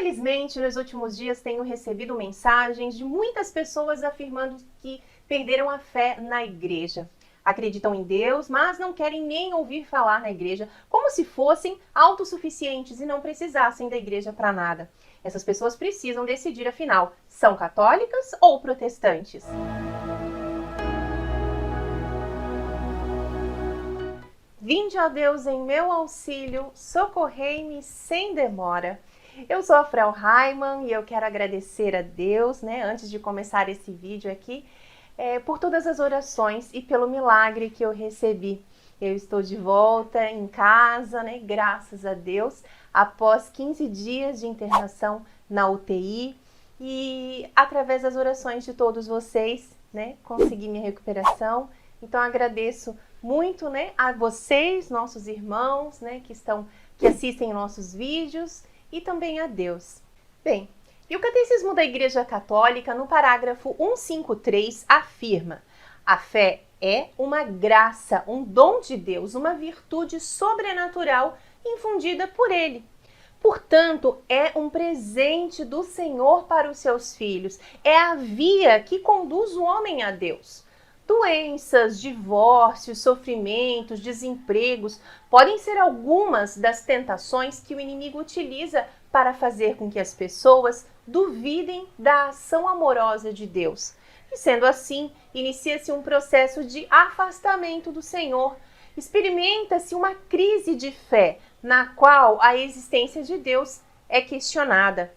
Infelizmente, nos últimos dias tenho recebido mensagens de muitas pessoas afirmando que perderam a fé na igreja. Acreditam em Deus, mas não querem nem ouvir falar na igreja, como se fossem autossuficientes e não precisassem da igreja para nada. Essas pessoas precisam decidir, afinal, são católicas ou protestantes? Vinde, ó Deus, em meu auxílio, socorrei-me sem demora. Eu sou a Frau Reimann e eu quero agradecer a Deus, antes de começar esse vídeo aqui, por todas as orações e pelo milagre que eu recebi. Eu estou de volta em casa, graças a Deus, após 15 dias de internação na UTI e através das orações de todos vocês, consegui minha recuperação. Então agradeço muito, a vocês, nossos irmãos, que assistem nossos vídeos e também a Deus. Bem, e o Catecismo da Igreja Católica, no parágrafo 153, afirma: a fé é uma graça, um dom de Deus, uma virtude sobrenatural infundida por Ele. Portanto, é um presente do Senhor para os seus filhos. É a via que conduz o homem a Deus. Doenças, divórcios, sofrimentos, desempregos podem ser algumas das tentações que o inimigo utiliza para fazer com que as pessoas duvidem da ação amorosa de Deus. E sendo assim, inicia-se um processo de afastamento do Senhor. Experimenta-se uma crise de fé, na qual a existência de Deus é questionada.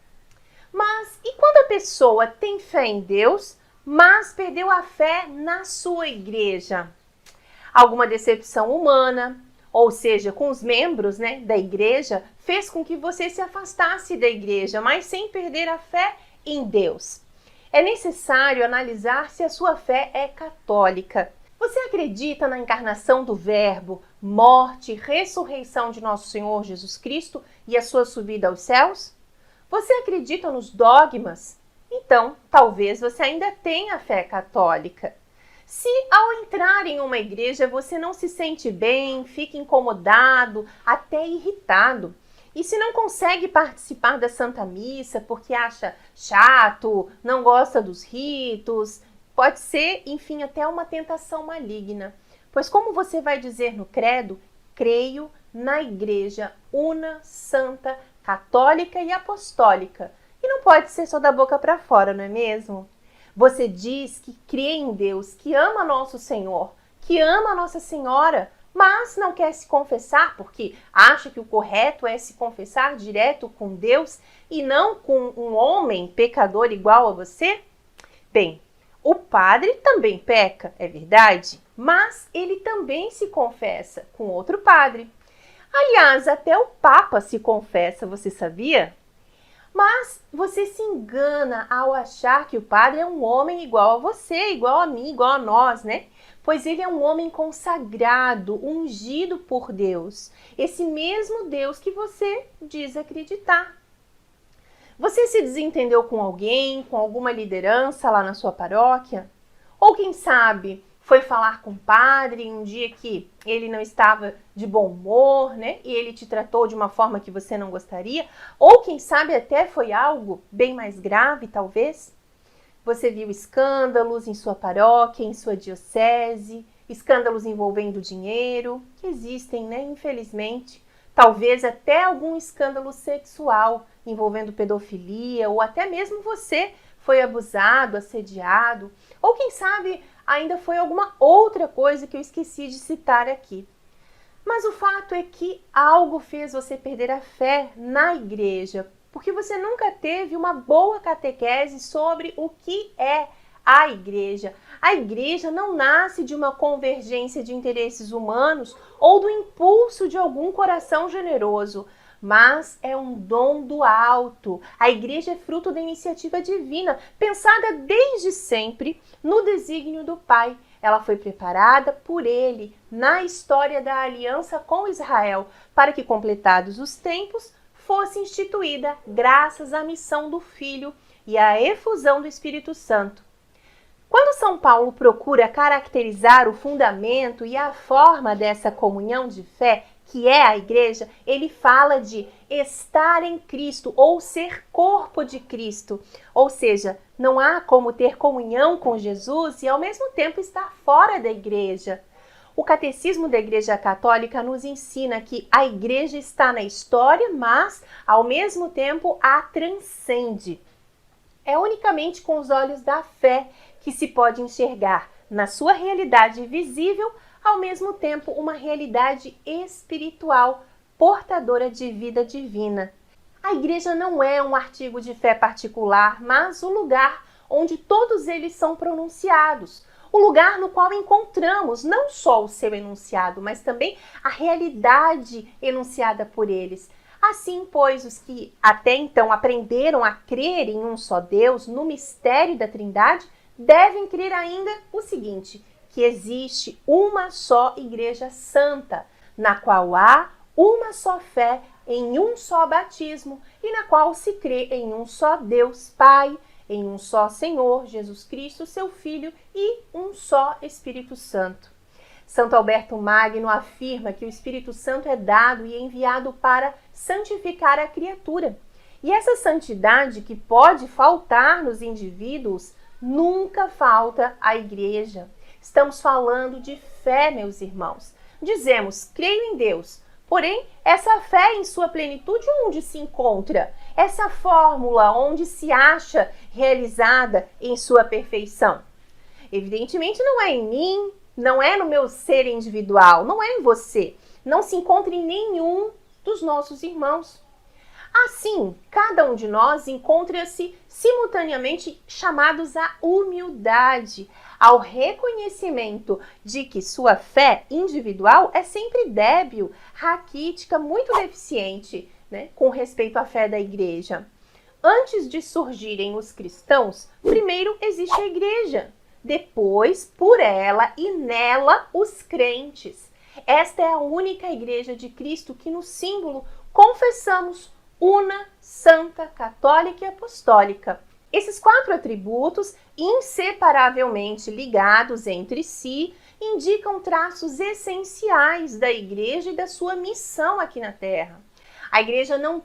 Mas e quando a pessoa tem fé em Deus, mas perdeu a fé na sua igreja? Alguma decepção humana, ou seja, com os membros da igreja, fez com que você se afastasse da igreja, mas sem perder a fé em Deus. É necessário analisar se a sua fé é católica. Você acredita na encarnação do Verbo, morte e ressurreição de nosso Senhor Jesus Cristo e a sua subida aos céus? Você acredita nos dogmas? Então, talvez você ainda tenha fé católica. Se ao entrar em uma igreja você não se sente bem, fica incomodado, até irritado, e se não consegue participar da Santa Missa porque acha chato, não gosta dos ritos, pode ser, enfim, até uma tentação maligna. Pois como você vai dizer no credo, creio na Igreja una, santa, católica e apostólica. E não pode ser só da boca para fora, não é mesmo? Você diz que crê em Deus, que ama nosso Senhor, que ama Nossa Senhora, mas não quer se confessar porque acha que o correto é se confessar direto com Deus e não com um homem pecador igual a você? Bem, o padre também peca, é verdade, mas ele também se confessa com outro padre. Aliás, até o Papa se confessa, você sabia? Mas você se engana ao achar que o padre é um homem igual a você, igual a mim, igual a nós, Pois ele é um homem consagrado, ungido por Deus. Esse mesmo Deus que você diz acreditar. Você se desentendeu com alguém, com alguma liderança lá na sua paróquia? Ou quem sabe foi falar com o padre em um dia que ele não estava de bom humor, e ele te tratou de uma forma que você não gostaria? Ou quem sabe até foi algo bem mais grave, talvez? Você viu escândalos em sua paróquia, em sua diocese, escândalos envolvendo dinheiro, que existem, infelizmente. Talvez até algum escândalo sexual envolvendo pedofilia, ou até mesmo você foi abusado, assediado, ou quem sabe ainda foi alguma outra coisa que eu esqueci de citar aqui. Mas o fato é que algo fez você perder a fé na igreja, porque você nunca teve uma boa catequese sobre o que é a igreja. A igreja não nasce de uma convergência de interesses humanos ou do impulso de algum coração generoso, mas é um dom do alto. A igreja é fruto da iniciativa divina, pensada desde sempre no desígnio do Pai. Ela foi preparada por Ele na história da aliança com Israel, para que, completados os tempos, fosse instituída graças à missão do Filho e à efusão do Espírito Santo. Quando São Paulo procura caracterizar o fundamento e a forma dessa comunhão de fé, que é a igreja, ele fala de estar em Cristo ou ser corpo de Cristo. Ou seja, não há como ter comunhão com Jesus e ao mesmo tempo estar fora da igreja. O Catecismo da Igreja Católica nos ensina que a igreja está na história, mas ao mesmo tempo a transcende. É unicamente com os olhos da fé que se pode enxergar na sua realidade visível, ao mesmo tempo uma realidade espiritual, portadora de vida divina. A igreja não é um artigo de fé particular, mas o lugar onde todos eles são pronunciados. O lugar no qual encontramos não só o seu enunciado, mas também a realidade enunciada por eles. Assim, pois, os que até então aprenderam a crer em um só Deus, no mistério da Trindade, devem crer ainda o seguinte, que existe uma só Igreja Santa, na qual há uma só fé em um só batismo e na qual se crê em um só Deus Pai, em um só Senhor, Jesus Cristo, seu Filho, e um só Espírito Santo. Santo Alberto Magno afirma que o Espírito Santo é dado e enviado para santificar a criatura. E essa santidade que pode faltar nos indivíduos, nunca falta à igreja. Estamos falando de fé, meus irmãos. Dizemos, creio em Deus. Porém, essa fé em sua plenitude onde se encontra? Essa fórmula onde se acha realizada em sua perfeição? Evidentemente não é em mim, não é no meu ser individual, não é em você. Não se encontra em nenhum dos nossos irmãos. Assim, cada um de nós encontra-se simultaneamente chamados à humildade, ao reconhecimento de que sua fé individual é sempre débil, raquítica, muito deficiente, com respeito à fé da igreja. Antes de surgirem os cristãos, primeiro existe a igreja, depois, por ela e nela, os crentes. Esta é a única igreja de Cristo que no símbolo confessamos una, santa, católica e apostólica. Esses 4 atributos, inseparavelmente ligados entre si, indicam traços essenciais da igreja e da sua missão aqui na Terra. A igreja não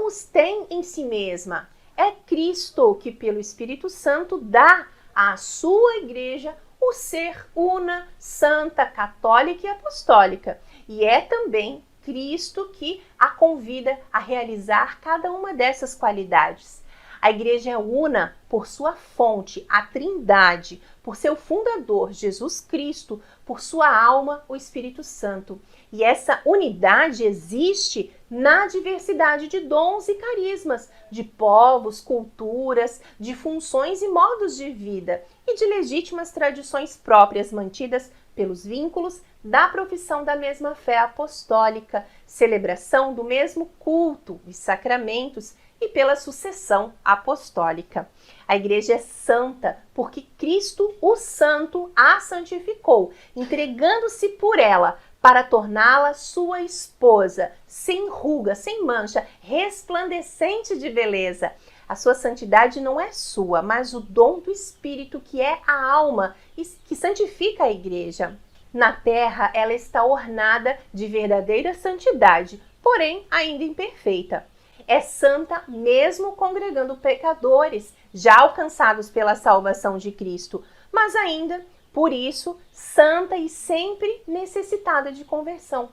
os tem em si mesma. É Cristo que, pelo Espírito Santo, dá à sua igreja o ser una, santa, católica e apostólica. E é também Cristo que a convida a realizar cada uma dessas qualidades. A igreja é una por sua fonte, a Trindade, por seu fundador, Jesus Cristo, por sua alma, o Espírito Santo. E essa unidade existe na diversidade de dons e carismas, de povos, culturas, de funções e modos de vida, e de legítimas tradições próprias mantidas pelos vínculos da profissão da mesma fé apostólica, celebração do mesmo culto e sacramentos e pela sucessão apostólica. A igreja é santa porque Cristo, o Santo, a santificou, entregando-se por ela para torná-la sua esposa, sem ruga, sem mancha, resplandecente de beleza. A sua santidade não é sua, mas o dom do Espírito, que é a alma e que santifica a igreja. Na terra, ela está ornada de verdadeira santidade, porém ainda imperfeita. É santa mesmo congregando pecadores, já alcançados pela salvação de Cristo, mas ainda, por isso, santa e sempre necessitada de conversão.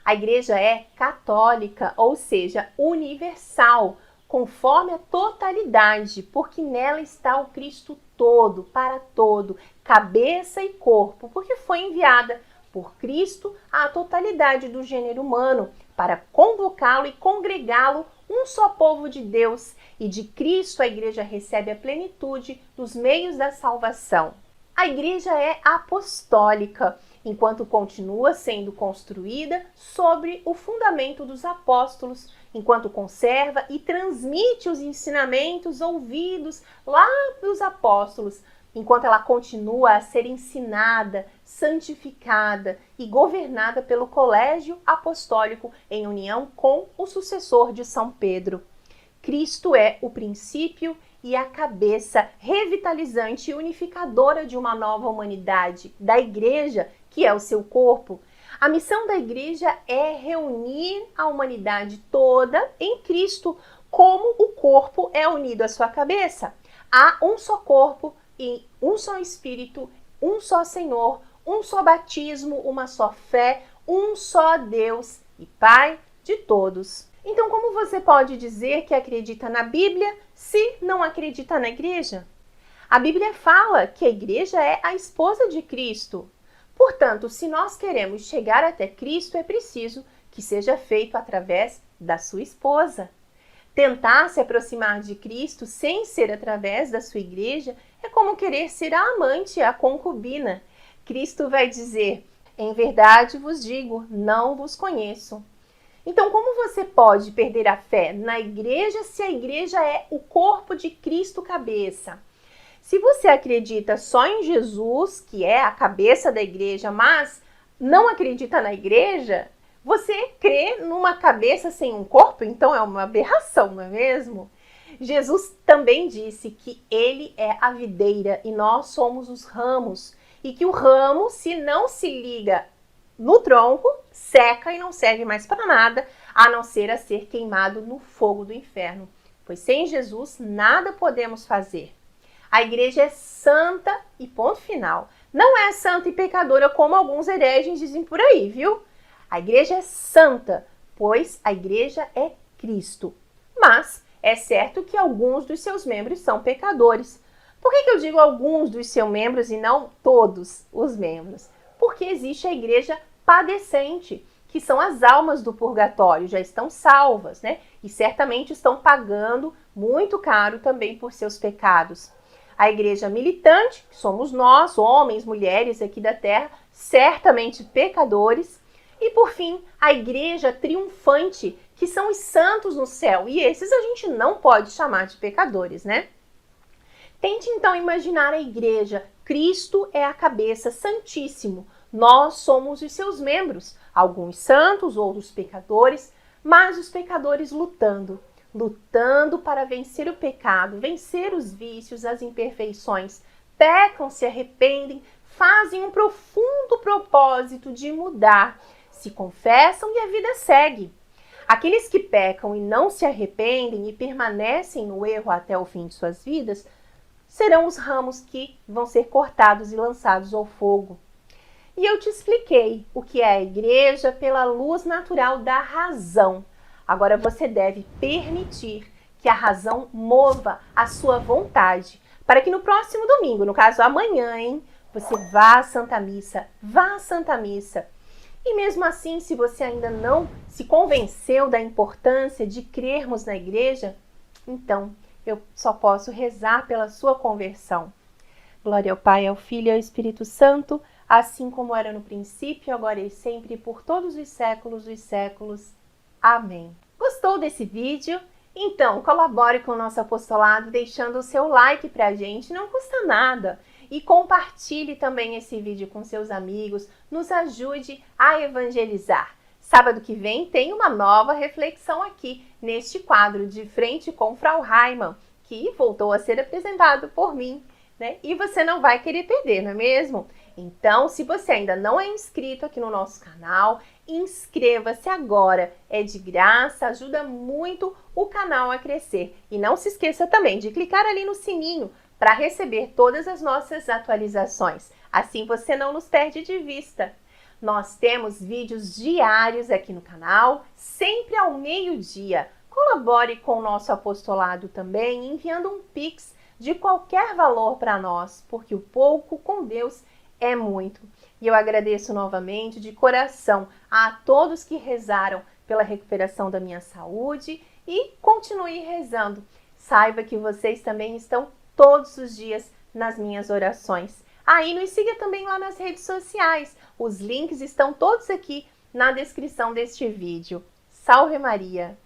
A igreja é católica, ou seja, universal, conforme a totalidade, porque nela está o Cristo todo, para todo, cabeça e corpo, porque foi enviada por Cristo à totalidade do gênero humano, para convocá-lo e congregá-lo um só povo de Deus, e de Cristo a igreja recebe a plenitude dos meios da salvação. A igreja é apostólica, enquanto continua sendo construída sobre o fundamento dos apóstolos, enquanto conserva e transmite os ensinamentos ouvidos lá dos apóstolos, enquanto ela continua a ser ensinada, santificada e governada pelo colégio apostólico em união com o sucessor de São Pedro. Cristo é o princípio e a cabeça revitalizante e unificadora de uma nova humanidade, da igreja, que é o seu corpo. A missão da igreja é reunir a humanidade toda em Cristo, como o corpo é unido à sua cabeça. Há um só corpo e um só Espírito, um só Senhor, um só batismo, uma só fé, um só Deus e Pai de todos. Então, como você pode dizer que acredita na Bíblia se não acredita na igreja? A Bíblia fala que a igreja é a esposa de Cristo. Portanto, se nós queremos chegar até Cristo, é preciso que seja feito através da sua esposa. Tentar se aproximar de Cristo sem ser através da sua igreja é como querer ser a amante, a concubina. Cristo vai dizer: em verdade vos digo, não vos conheço. Então, como você pode perder a fé na igreja se a igreja é o corpo de Cristo cabeça? Se você acredita só em Jesus, que é a cabeça da igreja, mas não acredita na igreja, você crê numa cabeça sem um corpo? Então é uma aberração, não é mesmo? Jesus também disse que ele é a videira e nós somos os ramos. E que o ramo, se não se liga no tronco, seca e não serve mais para nada, a não ser a ser queimado no fogo do inferno. Pois sem Jesus nada podemos fazer. A igreja é santa e ponto final. Não é santa e pecadora como alguns hereges dizem por aí, viu? A igreja é santa, pois a igreja é Cristo. Mas é certo que alguns dos seus membros são pecadores. Por que eu digo alguns dos seus membros e não todos os membros? Porque existe a igreja padecente, que são as almas do purgatório, já estão salvas, né? E certamente estão pagando muito caro também por seus pecados. A igreja militante, que somos nós, homens, mulheres aqui da terra, certamente pecadores. E por fim, a igreja triunfante, que são os santos no céu. E esses a gente não pode chamar de pecadores, né? Tente então imaginar a igreja. Cristo é a cabeça, santíssimo. Nós somos os seus membros, alguns santos, outros pecadores, mas os pecadores lutando para vencer o pecado, vencer os vícios, as imperfeições. Pecam, se arrependem, fazem um profundo propósito de mudar, se confessam e a vida segue. Aqueles que pecam e não se arrependem e permanecem no erro até o fim de suas vidas, serão os ramos que vão ser cortados e lançados ao fogo. E eu te expliquei o que é a igreja pela luz natural da razão. Agora você deve permitir que a razão mova a sua vontade, para que no próximo domingo, no caso amanhã, você vá à Santa Missa, vá à Santa Missa. E mesmo assim, se você ainda não se convenceu da importância de crermos na igreja, então eu só posso rezar pela sua conversão. Glória ao Pai, ao Filho e ao Espírito Santo, assim como era no princípio, agora e sempre, por todos os séculos dos séculos. Amém. Gostou desse vídeo? Então, colabore com o nosso apostolado deixando o seu like pra gente, não custa nada. E compartilhe também esse vídeo com seus amigos, nos ajude a evangelizar. Sábado que vem tem uma nova reflexão aqui, neste quadro De Frente com Frau Reimann, que voltou a ser apresentado por mim, né? E você não vai querer perder, não é mesmo? Então, se você ainda não é inscrito aqui no nosso canal, inscreva-se agora. É de graça, ajuda muito o canal a crescer. E não se esqueça também de clicar ali no sininho para receber todas as nossas atualizações. Assim você não nos perde de vista. Nós temos vídeos diários aqui no canal, sempre ao meio-dia. Colabore com o nosso apostolado também, enviando um Pix de qualquer valor para nós, porque o pouco com Deus é muito. E eu agradeço novamente de coração a todos que rezaram pela recuperação da minha saúde e continue rezando. Saiba que vocês também estão todos os dias nas minhas orações. Aí nos siga também lá nas redes sociais. Os links estão todos aqui na descrição deste vídeo. Salve Maria!